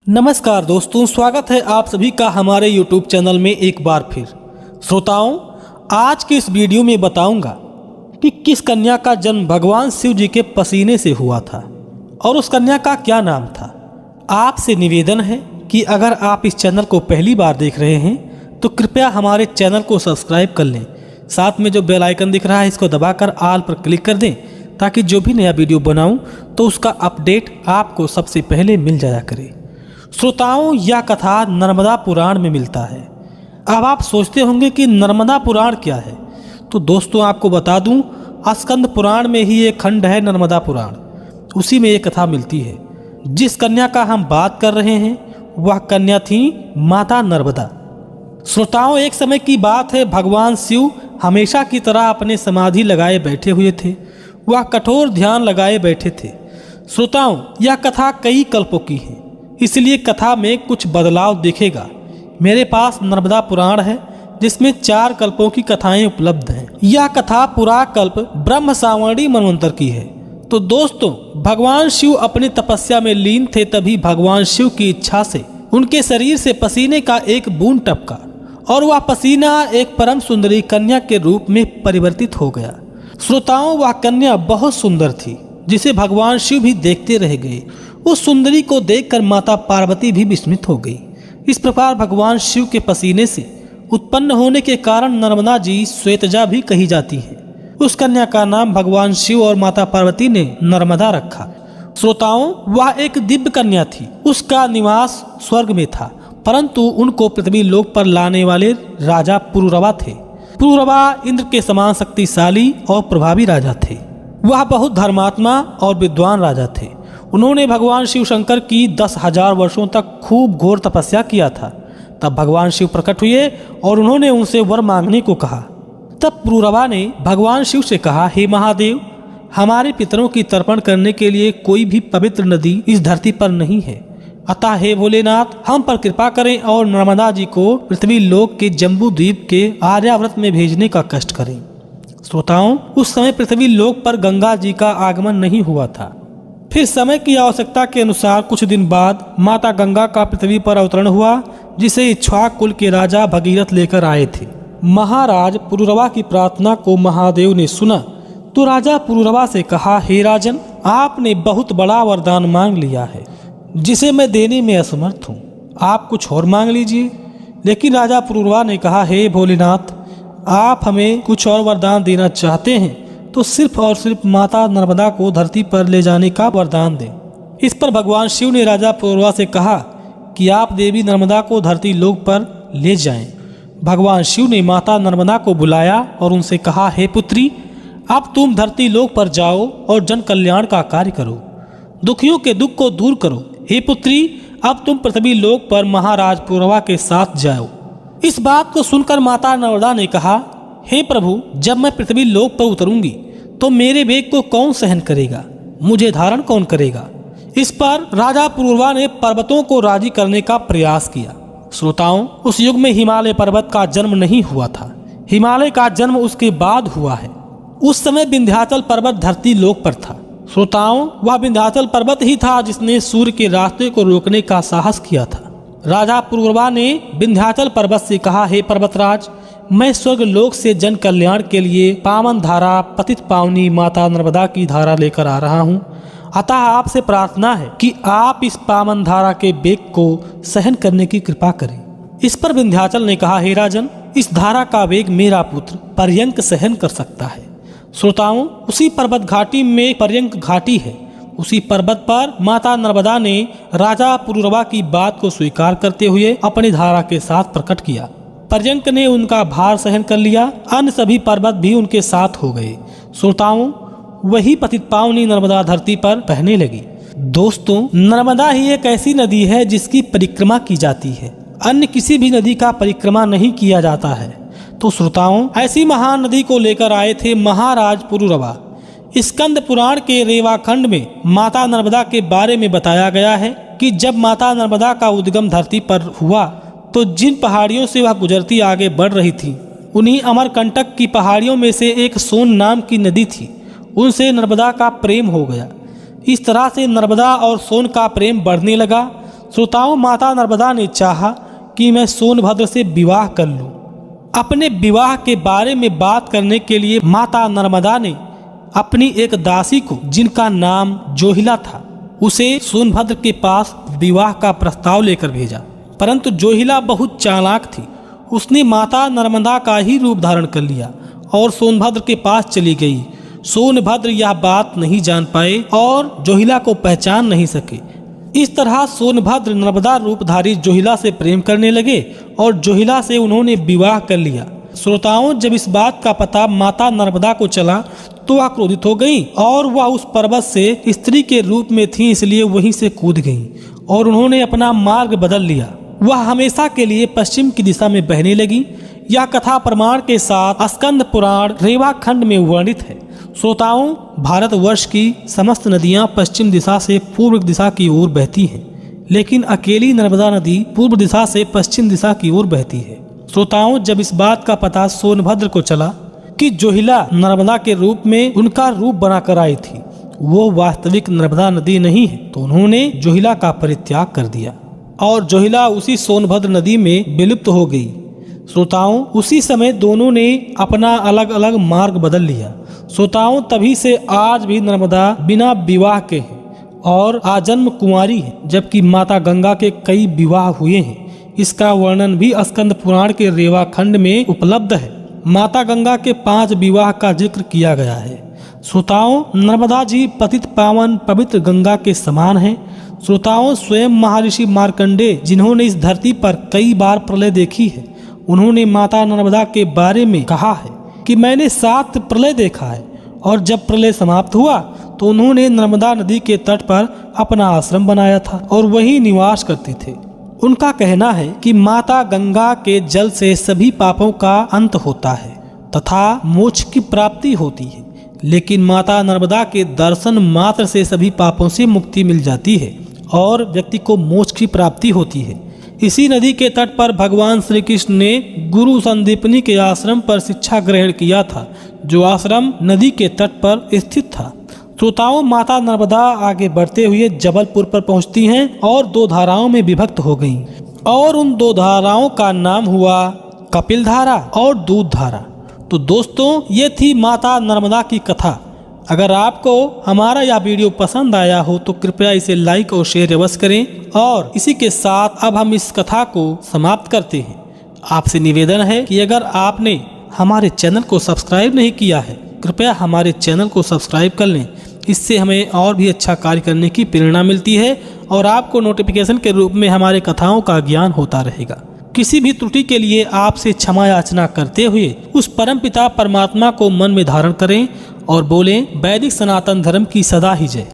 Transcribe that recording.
नमस्कार दोस्तों, स्वागत है आप सभी का हमारे YouTube चैनल में एक बार फिर। श्रोताओं, आज के इस वीडियो में बताऊंगा कि किस कन्या का जन्म भगवान शिव जी के पसीने से हुआ था और उस कन्या का क्या नाम था। आपसे निवेदन है कि अगर आप इस चैनल को पहली बार देख रहे हैं तो कृपया हमारे चैनल को सब्सक्राइब कर लें। साथ में जो बेल आइकन दिख रहा है इसको दबाकर ऑल पर क्लिक कर दें ताकि जो भी नया वीडियो बनाऊं तो उसका अपडेट आपको सबसे पहले मिल जाया करे। श्रोताओं, यह कथा नर्मदा पुराण में मिलता है। अब आप सोचते होंगे कि नर्मदा पुराण क्या है, तो दोस्तों आपको बता दूं, स्कंद पुराण में ही एक खंड है नर्मदा पुराण, उसी में ये कथा मिलती है। जिस कन्या का हम बात कर रहे हैं वह कन्या थी माता नर्मदा। श्रोताओं, एक समय की बात है, भगवान शिव हमेशा की तरह अपने समाधि लगाए बैठे हुए थे। वह कठोर ध्यान लगाए बैठे थे। श्रोताओं, यह कथा कई कल्पों की है, इसलिए कथा में कुछ बदलाव दिखेगा। मेरे पास नर्मदा पुराण है जिसमें 4 कल्पों की कथाएं उपलब्ध हैं। यह कथा पुरा कल्प ब्रह्म सावणी मनवंतर की है। तो दोस्तों, भगवान शिव अपनी तपस्या में लीन थे, तभी भगवान शिव की इच्छा से उनके शरीर से पसीने का एक बूंद टपका और वह पसीना एक परम सुंदरी कन्या के रूप में परिवर्तित हो गया। श्रोताओं, वह कन्या बहुत सुंदर थी जिसे भगवान शिव भी देखते रह गए। उस सुंदरी को देखकर माता पार्वती भी विस्मित हो गई। इस प्रकार भगवान शिव के पसीने से उत्पन्न होने के कारण नर्मदा जी श्वेतजा भी कही जाती है। उस कन्या का नाम भगवान शिव और माता पार्वती ने नर्मदा रखा। श्रोताओं, वह एक दिव्य कन्या थी। उसका निवास स्वर्ग में था, परंतु उनको पृथ्वी लोक पर लाने वाले राजा पुरुरवा थे। पुरुरवा इंद्र के समान शक्तिशाली और प्रभावी राजा थे। वह बहुत धर्मात्मा और विद्वान राजा थे। उन्होंने भगवान शिव शंकर की 10,000 वर्षों तक खूब घोर तपस्या किया था। तब भगवान शिव प्रकट हुए और उन्होंने उनसे वर मांगने को कहा। तब पुरुरवा ने भगवान शिव से कहा, हे महादेव, हमारे पितरों की तर्पण करने के लिए कोई भी पवित्र नदी इस धरती पर नहीं है, अतः हे भोलेनाथ, हम पर कृपा करें और नर्मदा जी को पृथ्वी लोक के जम्बू द्वीप के आर्यावर्त में भेजने का कष्ट करें। श्रोताओं, उस समय पृथ्वी लोक पर गंगा जी का आगमन नहीं हुआ था। फिर समय की आवश्यकता के अनुसार कुछ दिन बाद माता गंगा का पृथ्वी पर अवतरण हुआ, जिसे इक्ष्वाक कुल के राजा भगीरथ लेकर आए थे। महाराज पुरुरवा की प्रार्थना को महादेव ने सुना तो राजा पुरुरवा से कहा, हे राजन, आपने बहुत बड़ा वरदान मांग लिया है जिसे मैं देने में असमर्थ हूँ। आप कुछ और मांग लीजिए। लेकिन राजा पुरुरवा ने कहा, हे भोलेनाथ, आप हमें कुछ और वरदान देना चाहते हैं तो सिर्फ और सिर्फ माता नर्मदा को धरती पर ले जाने का वरदान दें। इस पर भगवान शिव ने राजा पुरुरवा से कहा कि आप देवी नर्मदा को धरती लोक पर ले जाएं। भगवान शिव ने माता नर्मदा को बुलाया और उनसे कहा, हे पुत्री, अब तुम धरती लोक पर जाओ और जन कल्याण का कार्य करो, दुखियों के दुख को दूर करो। हे पुत्री, अब तुम पृथ्वी लोक पर महाराज पुरुरवा के साथ जाओ। इस बात को सुनकर माता नर्मदा ने कहा, हे प्रभु, जब मैं पृथ्वी लोक पर उतरूंगी तो मेरे वेग को कौन सहन करेगा, मुझे धारण कौन करेगा। इस पर राजा पुरुरवा ने पर्वतों को राजी करने का प्रयास किया। श्रोताओं, उस युग में हिमालय पर्वत का जन्म नहीं हुआ था। हिमालय का जन्म उसके बाद हुआ है। उस समय विंध्याचल पर्वत धरती लोक पर था। श्रोताओं, वह विंध्याचल पर्वत ही था जिसने सूर्य के रास्ते को रोकने का साहस किया था। राजा पुरुरवा ने विंध्याचल पर्वत से कहा, हे पर्वतराज, मैं स्वर्ग लोक से जन कल्याण के लिए पावन धारा पतित पावनी माता नर्मदा की धारा लेकर आ रहा हूँ। अतः आपसे प्रार्थना है कि आप इस पावन धारा के वेग को सहन करने की कृपा करें। इस पर विंध्याचल ने कहा, हे राजन, इस धारा का वेग मेरा पुत्र पर्यंक सहन कर सकता है। श्रोताओं, उसी पर्वत घाटी में पर्यंक घाटी है। उसी पर्वत पर माता नर्मदा ने राजा पुरुरवा की बात को स्वीकार करते हुए अपनी धारा के साथ प्रकट किया। पर्यंक ने उनका भार सहन कर लिया। अन्य सभी पर्वत भी उनके साथ हो गए। श्रोताओं, वही पतित पावनी नर्मदा धरती पर बहने लगी। दोस्तों, नर्मदा ही एक ऐसी नदी है जिसकी परिक्रमा की जाती है। अन्य किसी भी नदी का परिक्रमा नहीं किया जाता है। तो श्रोताओं, ऐसी महान नदी को लेकर आए थे महाराज पुरुरवा। स्कंद पुराण के रेवाखंड में माता नर्मदा के बारे में बताया गया है कि जब माता नर्मदा का उद्गम धरती पर हुआ तो जिन पहाड़ियों से वह गुजरती आगे बढ़ रही थी, उन्हीं अमरकंटक की पहाड़ियों में से एक सोन नाम की नदी थी। उनसे नर्मदा का प्रेम हो गया। इस तरह से नर्मदा और सोन का प्रेम बढ़ने लगा। श्रोताओं, माता नर्मदा ने चाहा कि मैं सोनभद्र से विवाह कर लूं। अपने विवाह के बारे में बात करने के लिए माता नर्मदा ने अपनी एक दासी को, जिनका नाम जोहिला था, उसे सोनभद्र के पास विवाह का प्रस्ताव लेकर भेजा। परंतु जोहिला बहुत चालाक थी। उसने माता नर्मदा का ही रूप धारण कर लिया और सोनभद्र के पास चली गई। सोनभद्र यह बात नहीं जान पाए और जोहिला को पहचान नहीं सके। इस तरह सोनभद्र नर्मदा रूपधारी जोहिला से प्रेम करने लगे और जोहिला से उन्होंने विवाह कर लिया। श्रोताओं, जब इस बात का पता माता नर्मदा को चला तो वह क्रोधित हो गई और वह उस पर्वत से स्त्री के रूप में थी, इसलिए वहीं से कूद गई और उन्होंने अपना मार्ग बदल लिया। वह हमेशा के लिए पश्चिम की दिशा में बहने लगी। यह कथा प्रमाण के साथ स्कंद पुराण रेवा खंड में वर्णित है। श्रोताओं, भारतवर्ष की समस्त नदियां पश्चिम दिशा से पूर्व दिशा की ओर बहती हैं, लेकिन अकेली नर्मदा नदी पूर्व दिशा से पश्चिम दिशा की ओर बहती है। श्रोताओं, जब इस बात का पता सोनभद्र को चला कि जोहिला नर्मदा के रूप में उनका रूप बनाकर आई थी, वो वास्तविक नर्मदा नदी नहीं है, तो उन्होंने जोहिला का परित्याग कर दिया और जोहिला उसी सोनभद्र नदी में विलुप्त हो गई। श्रोताओं, उसी समय दोनों ने अपना अलग अलग मार्ग बदल लिया। श्रोताओं, तभी से आज भी नर्मदा बिना विवाह के है और आजन्म कुंवारी है, जबकि माता गंगा के कई विवाह हुए हैं। इसका वर्णन भी स्कंद पुराण के रेवा खंड में उपलब्ध है। माता गंगा के 5 विवाह का जिक्र किया गया है। श्रोताओं, नर्मदा जी पतित पावन पवित्र गंगा के समान हैं। श्रोताओं, स्वयं महर्षि मार्कंडेय, जिन्होंने इस धरती पर कई बार प्रलय देखी है, उन्होंने माता नर्मदा के बारे में कहा है कि मैंने 7 प्रलय देखा है और जब प्रलय समाप्त हुआ तो उन्होंने नर्मदा नदी के तट पर अपना आश्रम बनाया था और वहीं निवास करते थे। उनका कहना है कि माता गंगा के जल से सभी पापों का अंत होता है तथा मोक्ष की प्राप्ति होती है, लेकिन माता नर्मदा के दर्शन मात्र से सभी पापों से मुक्ति मिल जाती है और व्यक्ति को मोक्ष की प्राप्ति होती है। इसी नदी के तट पर भगवान श्री कृष्ण ने गुरु संदीपनी के आश्रम पर शिक्षा ग्रहण किया था, जो आश्रम नदी के तट पर स्थित था। श्रोताओं, माता नर्मदा आगे बढ़ते हुए जबलपुर पर पहुंचती हैं और 2 धाराओं में विभक्त हो गईं और उन 2 धाराओं का नाम हुआ कपिल धारा और दूध धारा। तो दोस्तों, ये थी माता नर्मदा की कथा। अगर आपको हमारा यह वीडियो पसंद आया हो तो कृपया इसे लाइक और शेयर अवश्य करें। और इसी के साथ अब हम इस कथा को समाप्त करते हैं। आपसे निवेदन है कि अगर आपने हमारे चैनल को सब्सक्राइब नहीं किया है, कृपया हमारे चैनल को सब्सक्राइब कर लें। इससे हमें और भी अच्छा कार्य करने की प्रेरणा मिलती है और आपको नोटिफिकेशन के रूप में हमारे कथाओं का ज्ञान होता रहेगा। किसी भी त्रुटि के लिए आपसे क्षमा याचना करते हुए उस परमपिता परमात्मा को मन में धारण करें और बोलें, वैदिक सनातन धर्म की सदा ही जय।